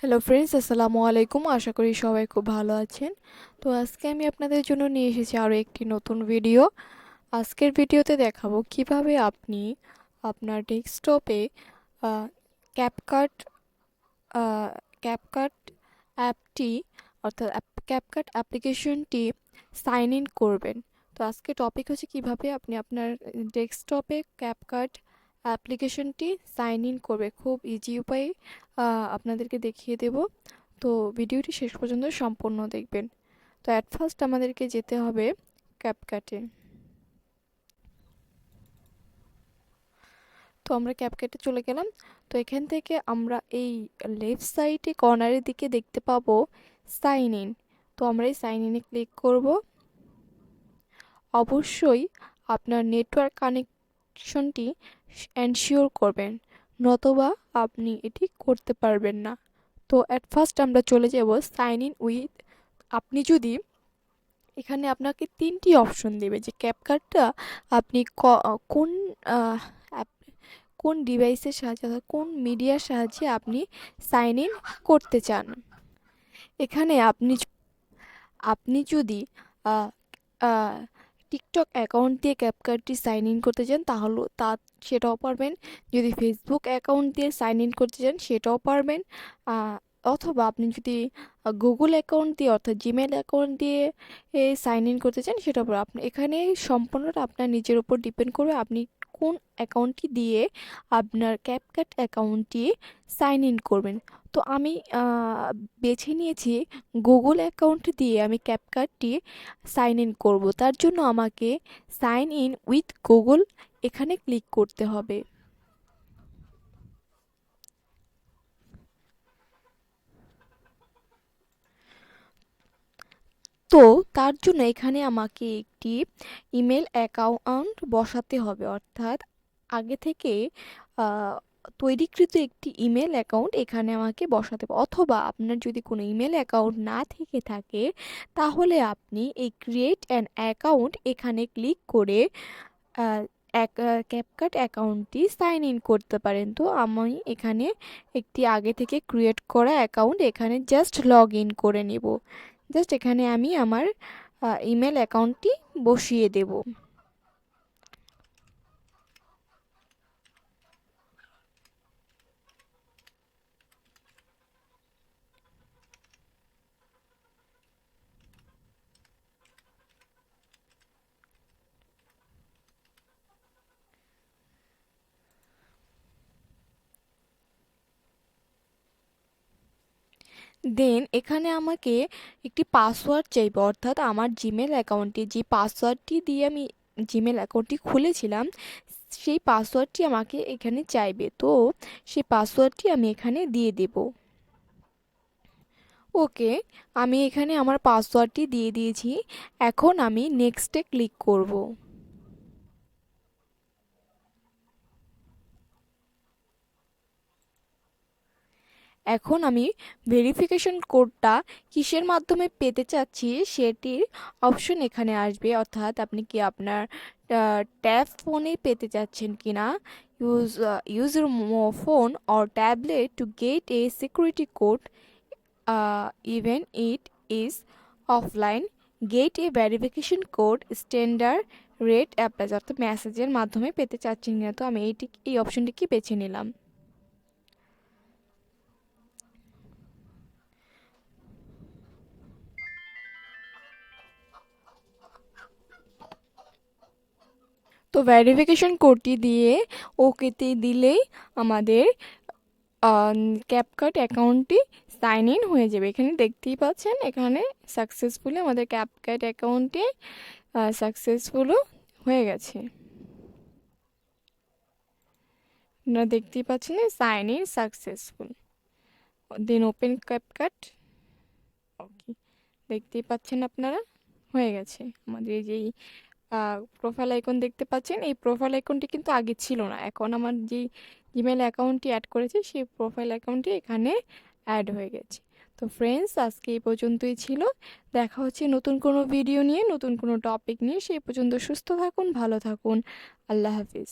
Hello friends, আসসালামু আলাইকুম। আশা করি সবাই খুব ভালো আছেন। তো আজকে আমি আপনাদের জন্য নিয়ে এসেছি আরও একটি নতুন ভিডিও। আজকের ভিডিওতে দেখাবো কিভাবে আপনি আপনার ডেস্কটপে ক্যাপকাট ক্যাপকাট অ্যাপটি অর্থাৎ ক্যাপকাট অ্যাপ্লিকেশনটি সাইন ইন করবেন। তো আজকে টপিক হচ্ছে কিভাবে আপনি আপনার ডেস্কটপে ক্যাপকাট অ্যাপ্লিকেশনটি সাইন ইন করবে। খুব ইজি উপায়ে আপনাদেরকে দেখিয়ে দেব। তো ভিডিওটি শেষ পর্যন্ত সম্পূর্ণ দেখবেন। তো অ্যাট ফার্স্ট আমাদেরকে যেতে হবে ক্যাপকাটে। তো আমরা ক্যাপকাটে চলে গেলাম। তো এখান থেকে আমরা এই লেফট সাইডে কর্নারের দিকে দেখতে পাবো সাইন ইন। তো আমরা এই সাইন ইনে ক্লিক করব। অবশ্যই আপনার নেটওয়ার্ক কানেকশনটি এনশিওর করবেন, নতবা আপনি এটি করতে পারবেন না। তো অ্যাট ফার্স্ট আমরা চলে যাব সাইন ইন উইথ। আপনি যদি এখানে আপনাকে তিনটি অপশন দেবে যে ক্যাপকাটটা আপনি কোন অ্যাপ কোন ডিভাইসের সাহায্যে অর্থাৎ কোন মিডিয়ার সাহায্যে আপনি সাইন ইন করতে চান। এখানে আপনি যদি টিকটক অ্যাকাউন্ট দিয়ে ক্যাপকাটটি সাইন ইন করতে চান তাহলে সেটাও পারবেন। যদি ফেসবুক অ্যাকাউন্ট দিয়ে সাইন ইন করতে চান সেটাও পারবেন। অথবা আপনি যদি গুগল অ্যাকাউন্ট দিয়ে অর্থাৎ জিমেল অ্যাকাউন্ট দিয়ে সাইন ইন করতে চান সেটাও পারবেন। আপনি এখানে সম্পূর্ণটা আপনার নিজের উপর ডিপেন্ড করবে আপনি কোন অ্যাকাউন্টটি দিয়ে আপনার ক্যাপকাট অ্যাকাউন্টটি সাইন ইন করবেন। তো আমি বেছে নিয়েছি গুগল অ্যাকাউন্ট দিয়ে আমি ক্যাপকাটটি সাইন ইন করব। তার জন্য আমাকে সাইন ইন উইথ গুগল এখানে ক্লিক করতে হবে। তো তার জন্য এখানে আমাকে একটি ইমেল অ্যাকাউন্ট বসাতে হবে, অর্থাৎ আগে থেকে তৈরিকৃত একটি ইমেল অ্যাকাউন্ট এখানে আমাকে বসাতে হবে। অথবা আপনার যদি কোনো ইমেল অ্যাকাউন্ট না থেকে থাকে তাহলে আপনি এই ক্রিয়েট অ্যান অ্যাকাউন্ট এখানে ক্লিক করে ক্যাপকাট অ্যাকাউন্টটি সাইন ইন করতে পারেন। তো আমি এখানে একটি আগে থেকে ক্রিয়েট করা অ্যাকাউন্ট এখানে জাস্ট লগ ইন করে নেব। জাস্ট এখানে আমি আমার ইমেল অ্যাকাউন্টটি বসিয়ে দেব। দেন এখানে আমাকে একটি পাসওয়ার্ড চাইবে, অর্থাৎ আমার জিমেল অ্যাকাউন্টে যে পাসওয়ার্ডটি দিয়ে আমি জিমেল অ্যাকাউন্টটি খুলেছিলাম সেই পাসওয়ার্ডটি আমাকে এখানে চাইবে। তো সেই পাসওয়ার্ডটি আমি এখানে দিয়ে দেব। ওকে, আমি এখানে আমার পাসওয়ার্ডটি দিয়ে দিয়েছি। এখন আমি নেক্সটে ক্লিক করব। এখন আমি ভেরিফিকেশন কোডটা কিসের মাধ্যমে পেতে চাচ্ছি সেটির অপশন এখানে আসবে, অর্থাৎ আপনি কি আপনার ট্যাব ফোনে পেতে চাচ্ছেন কিনা। use your phone or tablet to get a security code, even it is offline. Get a verification code, standard rate applies, অর্থাৎ মেসেজের মাধ্যমে পেতে চাচ্ছেন কিনা। তো আমি এই অপশনটিকে বেছে নিলাম। তো ভেরিফিকেশন কোডটি দিয়ে ওকেতে দিলেই আমাদের ক্যাপকাট অ্যাকাউন্টটি সাইন ইন হয়ে যাবে। এখানে দেখতেই পাচ্ছেন এখানে সাকসেসফুলি আমাদের ক্যাপকাট অ্যাকাউন্টটি সাকসেসফুলও হয়ে গেছে। আপনারা দেখতেই পাচ্ছেন sign in successful. Then open CapCut. Okay, দেখতেই পাচ্ছেন আপনারা হয়ে গেছে। আমাদের এই যেই প্রোফাইল আইকন দেখতে পাচ্ছেন এই প্রোফাইল আইকনটি কিন্তু আগে ছিল না। এখন আমার যেই জিমেল অ্যাকাউন্টটি অ্যাড করেছি সেই প্রোফাইল অ্যাকাউন্টটি এখানে অ্যাড হয়ে গেছে। তো ফ্রেন্ডস, আজকে এই পর্যন্তই ছিল। দেখা হচ্ছে নতুন কোনো ভিডিও নিয়ে, নতুন কোনো টপিক নিয়ে। সেই পর্যন্ত সুস্থ থাকুন, ভালো থাকুন। আল্লাহ হাফিজ।